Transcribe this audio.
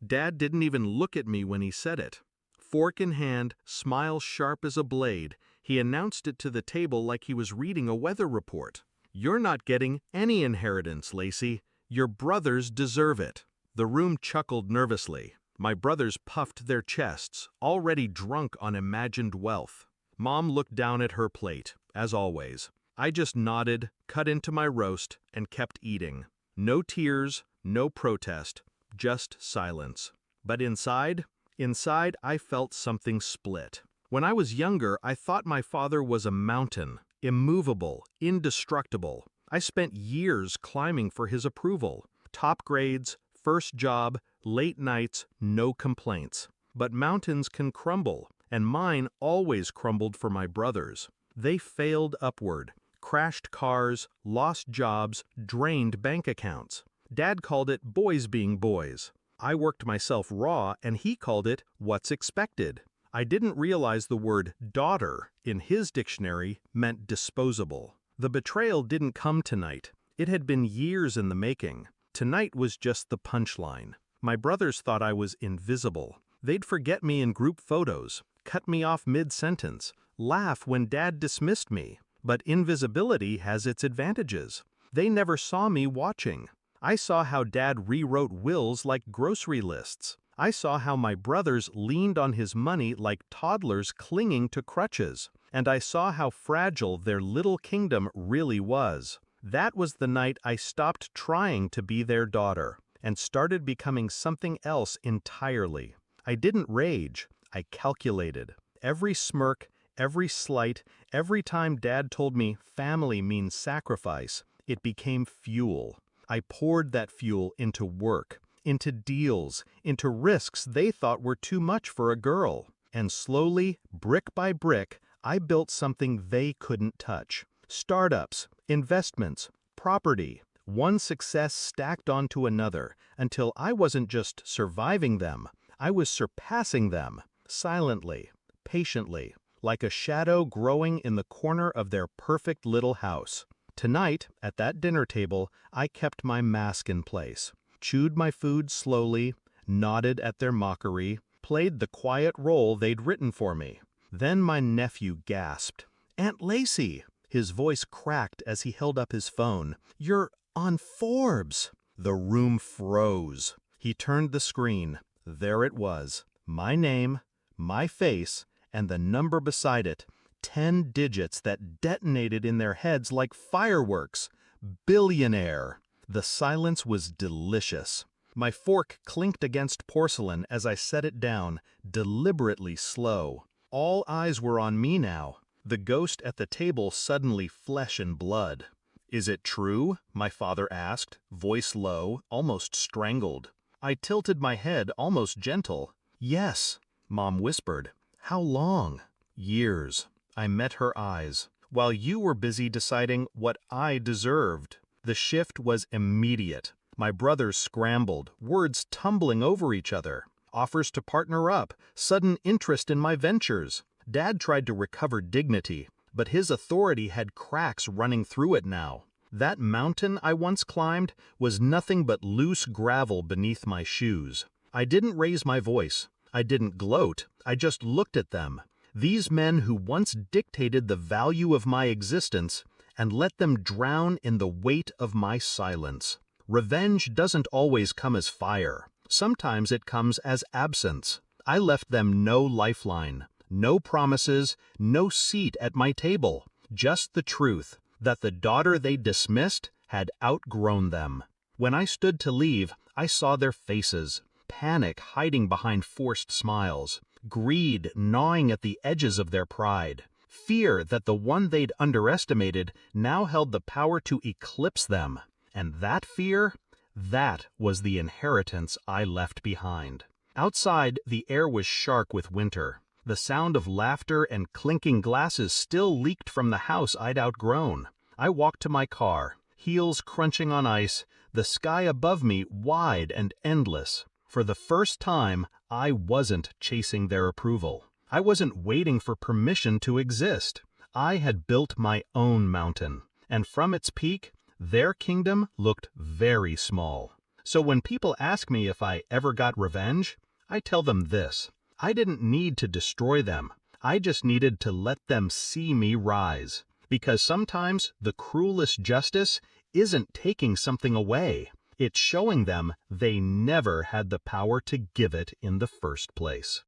Dad didn't even look at me when he said it. Fork in hand, smile sharp as a blade, he announced it to the table like he was reading a weather report. "You're not getting any inheritance, Lacey. Your brothers deserve it." The room chuckled nervously. My brothers puffed their chests, already drunk on imagined wealth. Mom looked down at her plate, as always. I just nodded, cut into my roast, and kept eating. No tears, no protest, just silence. But inside I felt something split. When I was younger, I thought my father was a mountain, immovable, indestructible. I spent years climbing for his approval. Top grades, first job, late nights, no complaints. But mountains can crumble, and mine always crumbled for my brothers. They failed upward, crashed cars, lost jobs, drained bank accounts. Dad called it boys being boys. I worked myself raw, and he called it what's expected. I didn't realize the word daughter in his dictionary meant disposable. The betrayal didn't come tonight. It had been years in the making. Tonight was just the punchline. My brothers thought I was invisible. They'd forget me in group photos, cut me off mid-sentence, laugh when Dad dismissed me. But invisibility has its advantages. They never saw me watching. I saw how Dad rewrote wills like grocery lists. I saw how my brothers leaned on his money like toddlers clinging to crutches. And I saw how fragile their little kingdom really was. That was the night I stopped trying to be their daughter and started becoming something else entirely. I didn't rage. I calculated. Every smirk, every slight, every time Dad told me family means sacrifice, it became fuel. I poured that fuel into work, into deals, into risks they thought were too much for a girl. And slowly, brick by brick, I built something they couldn't touch. Startups, investments, property, one success stacked onto another, until I wasn't just surviving them, I was surpassing them, silently, patiently, like a shadow growing in the corner of their perfect little house. Tonight, at that dinner table, I kept my mask in place, chewed my food slowly, nodded at their mockery, played the quiet role they'd written for me. Then my nephew gasped. "Aunt Lacey!" His voice cracked as he held up his phone. "You're on Forbes!" The room froze. He turned the screen. There it was. My name, my face, and the number beside it. 10 digits that detonated in their heads like fireworks. Billionaire. The silence was delicious. My fork clinked against porcelain as I set it down, deliberately slow. All eyes were on me now. The ghost at the table suddenly flesh and blood. "Is it true?" my father asked, voice low, almost strangled. I tilted my head, almost gentle. "Yes," Mom whispered. "How long?" "Years." I met her eyes. "While you were busy deciding what I deserved." The shift was immediate. My brothers scrambled, words tumbling over each other. Offers to partner up, sudden interest in my ventures. Dad tried to recover dignity, but his authority had cracks running through it now. That mountain I once climbed was nothing but loose gravel beneath my shoes. I didn't raise my voice. I didn't gloat. I just looked at them. These men who once dictated the value of my existence, and let them drown in the weight of my silence. Revenge doesn't always come as fire. Sometimes it comes as absence. I left them no lifeline, no promises, no seat at my table. Just the truth, that the daughter they dismissed had outgrown them. When I stood to leave, I saw their faces, panic hiding behind forced smiles, greed gnawing at the edges of their pride, fear that the one they'd underestimated now held the power to eclipse them. And that fear, that was the inheritance I left behind. Outside, the air was sharp with winter. The sound of laughter and clinking glasses still leaked from the house I'd outgrown. I walked to my car, heels crunching on ice, the sky above me wide and endless. For the first time, I wasn't chasing their approval. I wasn't waiting for permission to exist. I had built my own mountain, and from its peak, their kingdom looked very small. So when people ask me if I ever got revenge, I tell them this: I didn't need to destroy them. I just needed to let them see me rise. Because sometimes the cruelest justice isn't taking something away. It's showing them they never had the power to give it in the first place.